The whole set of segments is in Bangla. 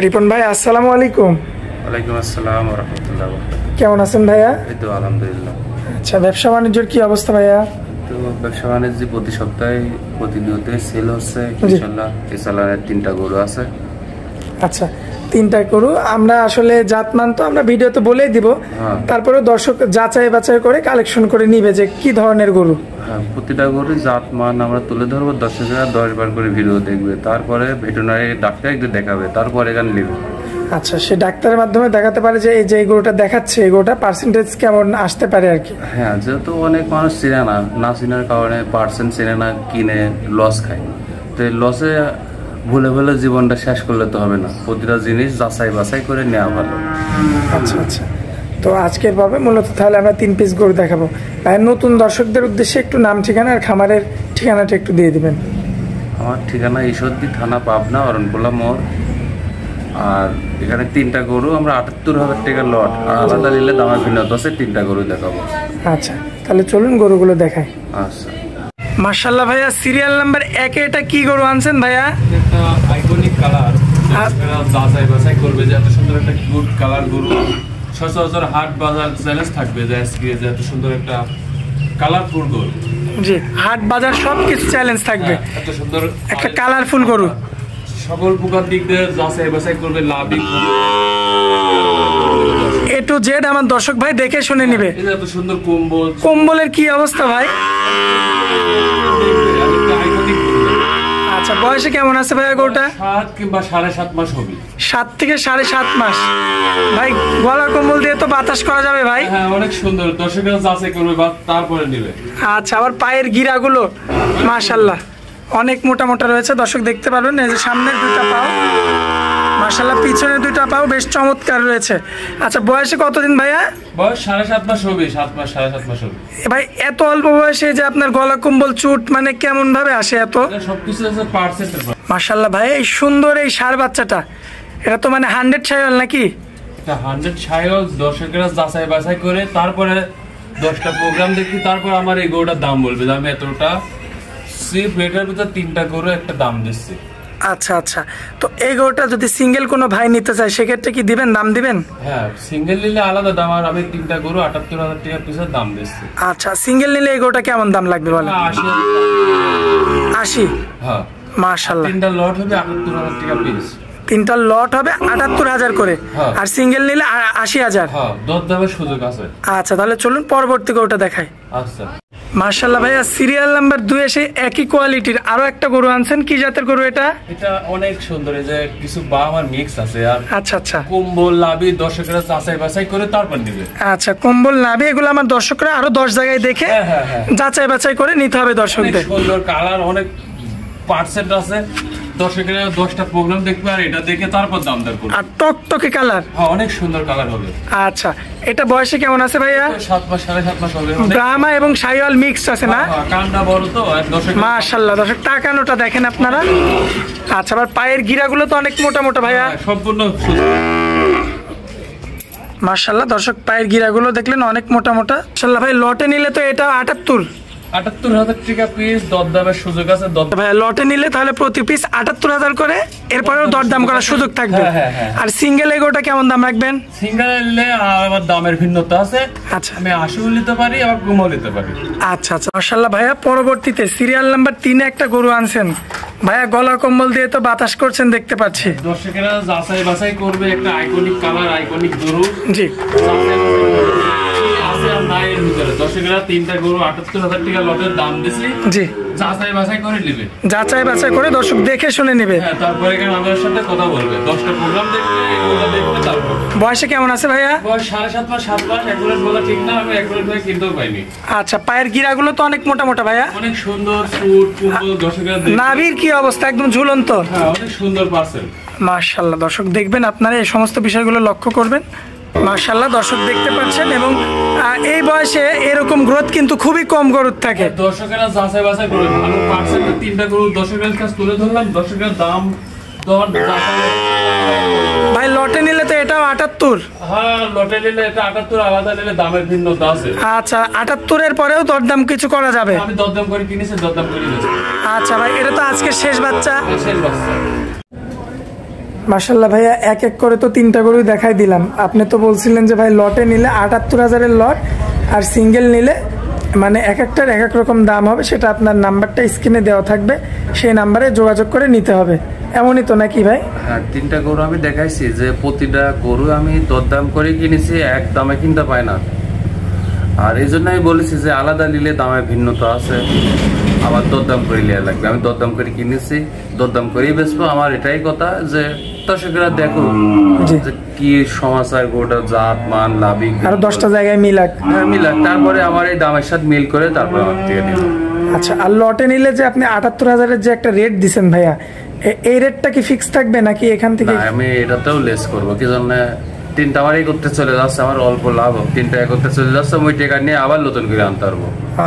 রিপন ভাই আসসালামু আলাইকুম। ওয়ালাইকুম আসসালাম ওয়া রাহমাতুল্লাহি ওয়া বারাকাতুহু। কেমন আছেন ভাইয়া? এই তো আলহামদুলিল্লাহ। আচ্ছা, ব্যবসা বাণিজ্যের কি অবস্থা ভাইয়া? তো ব্যবসা বাণিজ্য প্রতি সপ্তাহে প্রতিনিয়ত সেল হচ্ছে ইনশাআল্লাহ। এই সালানের 3টা গরু আছে। আচ্ছা, 3টা গরু আমরা আসলে জাতমান তো আমরা ভিডিওতে বলেই দিব, তারপরে দর্শক যাচাই বাছাই করে কালেকশন করে নিবে যে কি ধরনের গরু। হ্যাঁ, প্রতিটা গরু জাতমান আমরা তুলে ধরবো, দর্শকেরা 10 বার করে ভিডিও দেখবে, তারপরে ভেটেরিনারি ডাক্তার একটু দেখাবে, তারপরে এখানে নেবে। আচ্ছা, সে ডাক্তারের মাধ্যমে দেখাতে পারে যে এই যে গরুটা দেখাচ্ছে এই গরুটা পার্সেন্টেজ কেমন আসতে পারে আর কি। হ্যাঁ, যেহেতু অনেক মানুষ চেনে না চেনার কারণে পার্সেন্ট চেনে না, কিনে লস খায়। তো লসে ভুলে ভুলে জীবনটা শেষ করলে তো হবে না, প্রতিটা জিনিস যাচাই বাছাই করে নেওয়া ভালো। আচ্ছা আচ্ছা, তো আজকের পর্বে মূলত তাহলে আমরা 3 পিস গরু দেখাবো। নতুন দর্শকদের উদ্দেশ্যে একটু নাম ঠিকানা আর খামারের ঠিকানাটা একটু দিয়ে দিবেন। আমার ঠিকানা ঈশ্বরদী, থানা পাবনা, অরণকুলা মোড়। আর এখানে 3টা গরু আমরা ৭৮,০০০ টাকার লট, আলাদা নিলে দামের ভিন্নতা আছে। 3টা গরু দেখাবো। আচ্ছা, তাহলে চলুন গরুগুলো দেখাই। আচ্ছা, মাশাআল্লাহ ভাইয়া, সিরিয়াল নাম্বার 1-এ এটা কি গরু আনছেন ভাইয়া? একটা আইকনিক কালার, যাচাই বাছাই করবে যে এত সুন্দর একটা গুড কালার গরু। সচরাচর হাট বাজার চ্যালেঞ্জ থাকবে যে আজকে যে এত সুন্দর একটা কালারফুল গরু। জি, হাট বাজার সবকিছু চ্যালেঞ্জ থাকবে, এত সুন্দর একটা কালারফুল গরু। সকল প্রকার দিক দিয়ে যাচাই বাছাই করবে, লাভই A to Z আমার দর্শক ভাই দেখে শুনে নিবে। এত সুন্দর কম্বল, কম্বলের কি অবস্থা ভাই? আইকনিক। আচ্ছা, বয়সে কেমন আছে ভাইয়া গরুটা? 7 কিংবা 7.5 মাস হবে। 7 থেকে 7.5 মাস। ভাই গলার কম্বল দিয়ে তো বাতাস করা যাবে ভাই? হ্যাঁ, অনেক সুন্দর, দর্শকরা যাচাই করবে বা তারপরে নেবে। আচ্ছা, আবার পায়ের গিরাগুলো মাশাআল্লাহ অনেক মোটা মোটা রয়েছে, দর্শক দেখতে পারবেন। এই যে সামনের 2টা পাও মাশাআল্লাহ, পিছনের 2টা পাও বেশ চমৎকার রয়েছে। আচ্ছা, বয়সে কতদিন ভাইয়া? বয়স 7.5 মাস হবে, 7 মাস 7.5 মাস হবে। ভাই এত অল্প বয়সে যে আপনার গলা কম্বল চুট মানে কেমন ভাবে আসে এত? সবকিছু আছে পার্সেন্টের। মাশাআল্লাহ ভাই, এই সুন্দর এই ষাঁড় বাচ্চাটা, এটা তো মানে 100 শাইওয়াল নাকি? এটা 100 শাইওয়াল। দর্শকেরা যাচাই বাছাই করে তারপরে 10টা প্রোগ্রাম দেখি, তারপর আমার এই গরুটার দাম বলবে যে আমি এতটা সিপ রেটের ভিতর 3টা গরু একটা দাম দিচ্ছি। আচ্ছা আচ্ছা, তো এই গরুটা যদি সিঙ্গেল কোনো ভাই নিতে চায় সেক্ষেত্রে কি দিবেন, দাম দিবেন? হ্যাঁ, সিঙ্গেল নিলে আলাদা দাম, আর আমি 3টা গরু ৭৮,০০০ টাকা পিসের দাম দিচ্ছি। আচ্ছা, সিঙ্গেল নিলে এই গরুটা কেমন দাম লাগবে বলেন? 80। হ্যাঁ মাশাআল্লাহ, 3টা লট হবে ৭৮,০০০ টাকা পিস। 3টা লট হবে ৭৮,০০০ করে, আর সিঙ্গেল নিলে ৮০,০০০। হ্যাঁ, দরদামের সুযোগ আছে। আচ্ছা, তাহলে চলুন পরবর্তী গরুটা দেখাই। আচ্ছা, মাশাআল্লাহ ভাইয়া, সিরিয়াল নাম্বার 2 এ একই কোয়ালিটির আরো একটা গরু আনছেন। কি জাতের গরু এটা? এটা অনেক সুন্দর, এই যে কিছু আমার মিক্স আছে। আর আচ্ছা আচ্ছা, কম্বল লাভি দর্শকরা যাচাই বাছাই করে তারপর নিবে। আচ্ছা, কম্বল নাভি এগুলো আমার দর্শকরা আরো 10 জায়গায় দেখে যাচাই বাছাই করে নিতে হবে দর্শকদের। সুন্দর কালার, অনেক পার্সেন্ট আছে। দর্শকেরা 10টা প্রোগ্রাম দেখবে আর এটা দেখে তারপর দাম দর করবে। আর টকটকে কালার। হ্যাঁ, অনেক সুন্দর কালার হবে। আচ্ছা, এটা বয়সে কেমন আছে ভাইয়া? 7 মাস 7.5 মাস হবে। ব্রাহ্মা এবং শাইওয়াল মিক্স আছে না? কান্ডা বড় তো, আর দর্শক মাশাআল্লাহ, দর্শক টাকানোটা দেখেন আপনারা। আচ্ছা, আবার পায়ের গিরাগুলো তো অনেক মোটা মোটা ভাইয়া। সম্পূর্ণ মাশাআল্লাহ, দর্শক পায়ের গিরাগুলো দেখলেন অনেক মোটা মোটা। মাশাআল্লাহ ভাই, লটে নিলে তো এটা ৭৮,০০০ টাকা পিস, দরদামের সুযোগ আছে। ভাই লটে নিলে তাহলে প্রতি পিস ৭৮,০০০ করে, এরপরেও দরদাম করার সুযোগ থাকবে। আর সিঙ্গেল এগোটা কেমন দাম রাখবেন? সিঙ্গেল নিলে আবার দামের ভিন্নতা আছে। আচ্ছা, আমি ৮০ নিতে পারি, আবার কমও নিতে পারি। আচ্ছা আচ্ছা, মাশাআল্লাহ ভাইয়া, পরবর্তীতে সিরিয়াল নাম্বার 3 এ একটা গরু আনছেন ভাইয়া, গলা কম্বল দিয়ে তো বাতাস করছেন দেখতে পাচ্ছি। দর্শকেরা যাচাই বাছাই করবে, একটা আইকনিক কালার, আইকনিক গরু। জি, দর্শকেরা 3টা গরু ৭৮,০০০ টাকা লটের দাম দিছি। জি, যাচাই বাছাই করে নিবে, যাচাই বাছাই করে দর্শক দেখে শুনে নিবে। হ্যাঁ, তারপরে আমাদের সাথে কথা বলবে। 10টা প্রোগ্রাম দেখবে, এগুলো দেখবে তারপর। বয়সে কেমন আছে ভাইয়া? বয়স 7.5 মাস 7 মাস, একুরেট বলা ঠিক না, আমি একুরেট ভাবে কিনতেও পাইনি। আচ্ছা, পায়ের গিরাগুলো তো অনেক মোটা মোটা ভাইয়া। অনেক সুন্দর সুট কুম্বল, দর্শকেরা নাভির কি অবস্থা? একদম ঝুলন্ত। হ্যাঁ, অনেক সুন্দর পার্সেল। মাশাআল্লাহ, দর্শক দেখবেন আপনারা এই সমস্ত বিষয়গুলো লক্ষ্য করবেন। মাশাআল্লাহ, দর্শক দেখতে পাচ্ছেন, এবং এই বয়সে এরকম গ্রোথ কিন্তু খুবই কম গরুর থাকে। দর্শকেরা যাচাই বাছাই করবে, ভালো পার্সেন্টের 3টা গরু দর্শকের কাছে তুলে ধরলাম। দর্শকের দাম দর ভাই লটে নিলে তো এটাও ৭৮। হ্যাঁ, লটে নিলে এটা ৭৮, আলাদা নিলে দামের ভিন্নতা আছে। আচ্ছা, ৭৮ এর পরেও দরদাম কিছু করা যাবে? আমি দরদাম করে কিনেছি, দরদাম করে দিয়েছি। আচ্ছা ভাই, এটা তো আজকে শেষ বাচ্চা। শেষ বাচ্চা। মাশাল্লাহ ভাইয়া, এক এক করে তো 3টা গরুই দেখাই দিলাম। আপনি তো বলছিলেন যে ভাই লটে নিলে 78,000-এর লট, আর সিঙ্গেল নিলে মানে এক একটার এক এক রকম দাম হবে। সেটা আপনার নাম্বারটা স্ক্রিনে দেওয়া থাকবে, সেই নাম্বারে যোগাযোগ করে নিতে হবে, এমনই তো নাকি ভাই? হ্যাঁ, 3টা গরু আমি দেখাইছি যে প্রতিটা গরু আমি দরদাম করে কিনেছি, এক দামে কিনতে পাই না। আর এই জন্য আমি বলেছি যে আলাদা নিলে দামে ভিন্নতা আছে, আবার দরদাম করে নেওয়া লাগবে। আমি দরদাম করে কিনেছি, দরদাম করেই বেচবো। আমার এটাই কথা যে দর্শকেরা দেখো যে কি সমাচার, গোটা জাত মান লাভি আর 10টা জায়গায় মিলাক। হ্যাঁ মিলাক, তারপরে আমার এই দামের সাথে মিল করে তারপরে আমার থেকে নিল। আচ্ছা, আর লটে নিলে যে আপনি 78,000-এর যে একটা রেট দিচ্ছেন ভাইয়া, এই রেটটা কি ফিক্স থাকবে নাকি এখান থেকে? আমি এটাতেও লেস করবো, কি জন্য 3টা আমারই করতে চলে যাচ্ছে, আমার অল্প লাভ। 3টা করতে চলে যাচ্ছে, ওই টাকা নিয়ে আবার নতুন করে আনতে পারবো।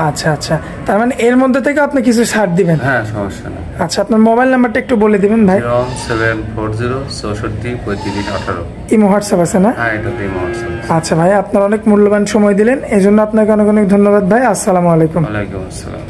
আচ্ছা আচ্ছা, তার মানে এর মধ্যে থেকে আপনি কিছু ছাড় দিবেন? হ্যাঁ, সমস্যা নেই। আচ্ছা, আপনার মোবাইল নাম্বারটা একটু বলে দিবেন ভাই। 0740643518। ইমো হোয়াটসঅ্যাপ আছে না? হ্যাঁ, এটাতেই হোয়াটসঅ্যাপ। আচ্ছা ভাই, আপনার অনেক মূল্যবান সময় দিলেন, এই জন্য আপনাকে অনেক অনেক ধন্যবাদ ভাই। আসসালামু আলাইকুম। ওয়ালাইকুম আসসালাম।